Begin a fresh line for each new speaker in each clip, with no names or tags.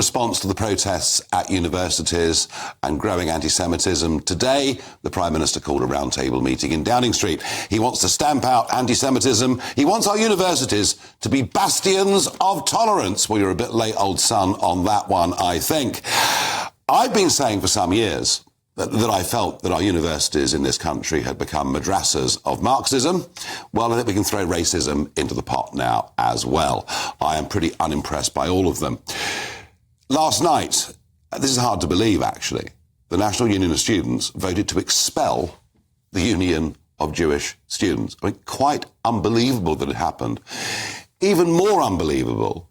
response to the protests at universities and growing anti-Semitism, today the Prime Minister called a roundtable meeting in Downing Street. He wants to stamp out anti-Semitism. He wants our universities to be bastions of tolerance. Well, you're a bit late, old son, on that one, I think. I've been saying for some years that I felt that our universities in this country had become madrasas of Marxism. Well, I think we can throw racism into the pot now as well. I am pretty unimpressed by all of them. Last night, this is hard to believe actually, the National Union of Students voted to expel the Union of Jewish Students. I mean, quite unbelievable that it happened. Even more unbelievable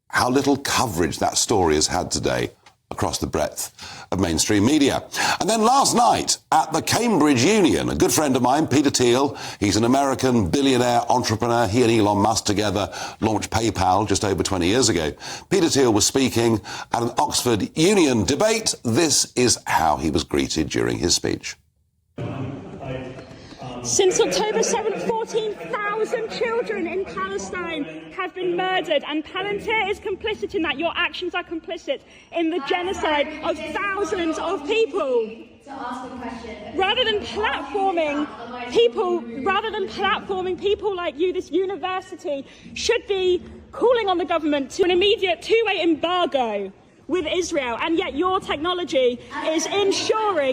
how little coverage that story has had today across the breadth of mainstream media. And then last night at the Cambridge Union, a good friend of mine, Peter Thiel, he's an American billionaire entrepreneur. He and Elon Musk together launched PayPal just over 20 years ago. Peter Thiel was speaking at an Oxford Union debate. This is how he was greeted during his speech.
Since October 7th, 14,000 children in Palestine have been murdered, and Palantir is complicit in that. Your actions are complicit in the genocide of thousands of people. Rather than platforming people like you, this university should be calling on the government to an immediate two-way embargo with Israel, and yet your technology is ensuring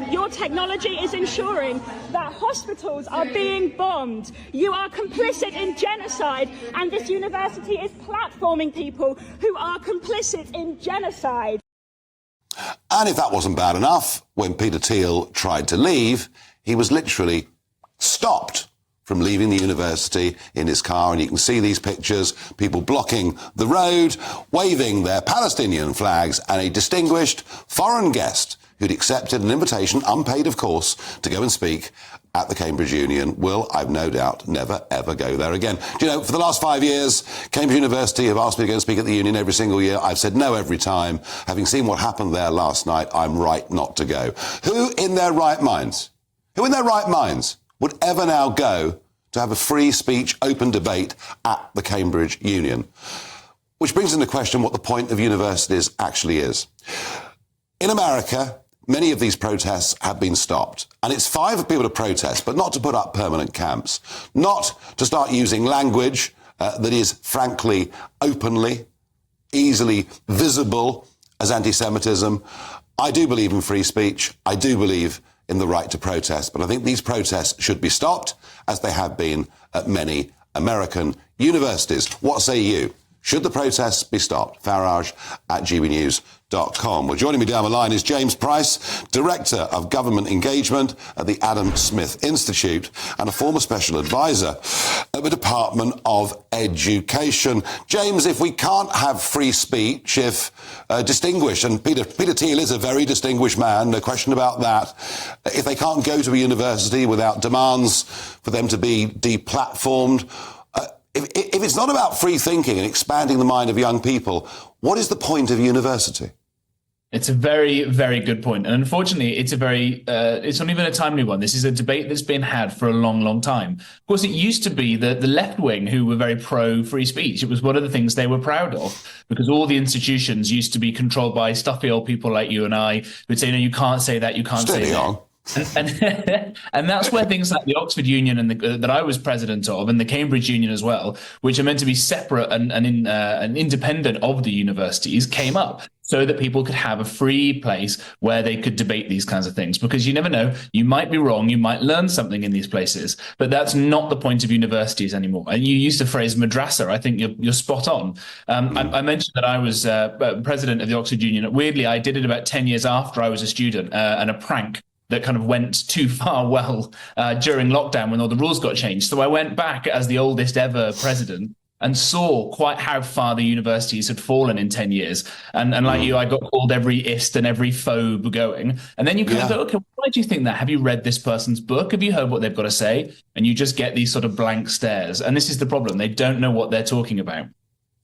that hospitals are being bombed. You are complicit in genocide, and this university is platforming people who are complicit in genocide.
And if that wasn't bad enough, when Peter Thiel tried to leave, he was literally stopped from leaving the university in his car, and you can see these pictures, people blocking the road, waving their Palestinian flags, and a distinguished foreign guest who'd accepted an invitation, unpaid of course, to go and speak at the Cambridge Union will, I've no doubt, never ever go there again. Do you know, for the last 5 years, Cambridge University have asked me to go and speak at the Union every single year. I've said no every time. Having seen what happened there last night, I'm right not to go. Who in their right minds would ever now go to have a free speech, open debate at the Cambridge Union? Which brings into question what the point of universities actually is. In America, many of these protests have been stopped. And it's fine for people to protest, but not to put up permanent camps, not to start using language that is, frankly, openly, easily visible as anti-Semitism. I do believe in free speech. I do believe in the right to protest, but I think these protests should be stopped, as they have been at many American universities. What say you? Should the protests be stopped? Farage at gbnews.com. Well, joining me down the line is James Price, Director of Government Engagement at the Adam Smith Institute and a former special advisor at the Department of Education. James, if we can't have free speech, if distinguished, and Peter Thiel is a very distinguished man, no question about that, if they can't go to a university without demands for them to be deplatformed, if it's not about free thinking and expanding the mind of young people, what is the point of university?
It's a very, very good point. And unfortunately, it's it's not even a timely one. This is a debate that's been had for a long, long time. Of course, it used to be the left wing who were very pro free speech. It was one of the things they were proud of, because all the institutions used to be controlled by stuffy old people like you and I who'd say, no, you can't say that, you can't say that. And that's where things like the Oxford Union and that I was president of, and the Cambridge Union as well, which are meant to be separate and independent of the universities, came up, so that people could have a free place where they could debate these kinds of things. Because you never know, you might be wrong, you might learn something in these places, but that's not the point of universities anymore. And you used the phrase madrasa. I think you're spot on. I mentioned that I was president of the Oxford Union. Weirdly, I did it about 10 years after I was a student, and a prank that kind of went too far during lockdown when all the rules got changed. So I went back as the oldest ever president and saw quite how far the universities had fallen in 10 years. And like you, I got called every ist and every phobe going. And then you kind of go, okay, why do you think that? Have you read this person's book? Have you heard what they've got to say? And you just get these sort of blank stares. And this is the problem. They don't know what they're talking about.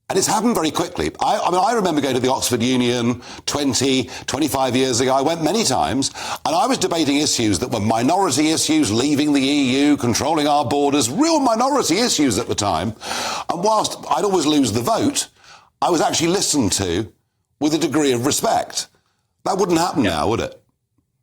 And it's happened very quickly. I remember going to the Oxford Union 25 years ago. I went many times, and I was debating issues that were minority issues, leaving the EU, controlling our borders, real minority issues at the time. And whilst I'd always lose the vote, I was actually listened to with a degree of respect. That wouldn't happen now, would it?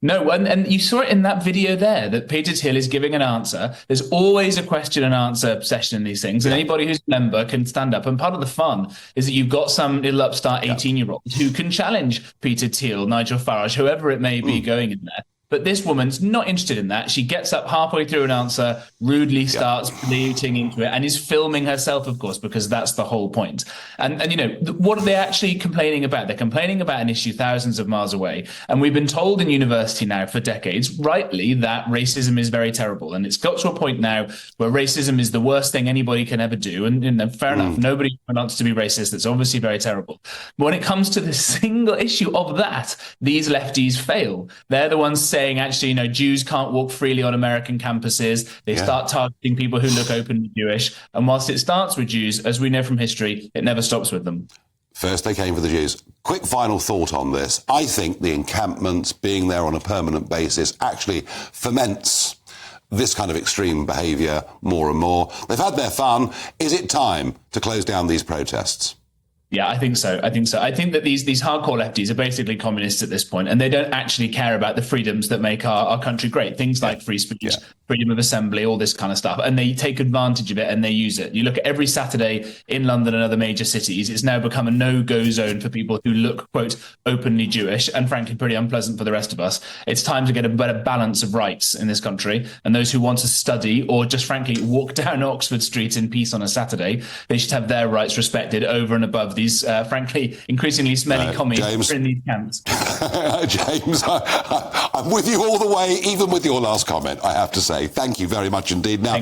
No, and you saw it in that video there that Peter Thiel is giving an answer. There's always a question and answer session in these things, and anybody who's a member can stand up. And part of the fun is that you've got some little upstart 18-year-old who can challenge Peter Thiel, Nigel Farage, whoever it may be going in there. But this woman's not interested in that. She gets up halfway through an answer, rudely starts bleating into it, and is filming herself, of course, because that's the whole point. And you know, what are they actually complaining about? They're complaining about an issue thousands of miles away. And we've been told in university now for decades, rightly, that racism is very terrible. And it's got to a point now where racism is the worst thing anybody can ever do. And you know, fair enough, nobody wants to be racist. It's obviously very terrible. But when it comes to the single issue of that, these lefties fail. They're the ones saying, actually, you know, Jews can't walk freely on American campuses. They start targeting people who look openly Jewish. And whilst it starts with Jews, as we know from history, it never stops with them.
First they came for the Jews. Quick final thought on this. I think the encampments being there on a permanent basis actually foments this kind of extreme behaviour more and more. They've had their fun. Is it time to close down these protests?
Yeah, I think so. I think that these hardcore lefties are basically communists at this point, and they don't actually care about the freedoms that make our country great. Things like free speech, freedom of assembly, all this kind of stuff. And they take advantage of it and they use it. You look at every Saturday in London and other major cities, it's now become a no-go zone for people who look, quote, openly Jewish, and frankly pretty unpleasant for the rest of us. It's time to get a better balance of rights in this country. And those who want to study or just frankly walk down Oxford Street in peace on a Saturday, they should have their rights respected over and above these, frankly, increasingly smelly commies in these camps.
James, I'm with you all the way, even with your last comment, I have to say. Thank you very much indeed. Now,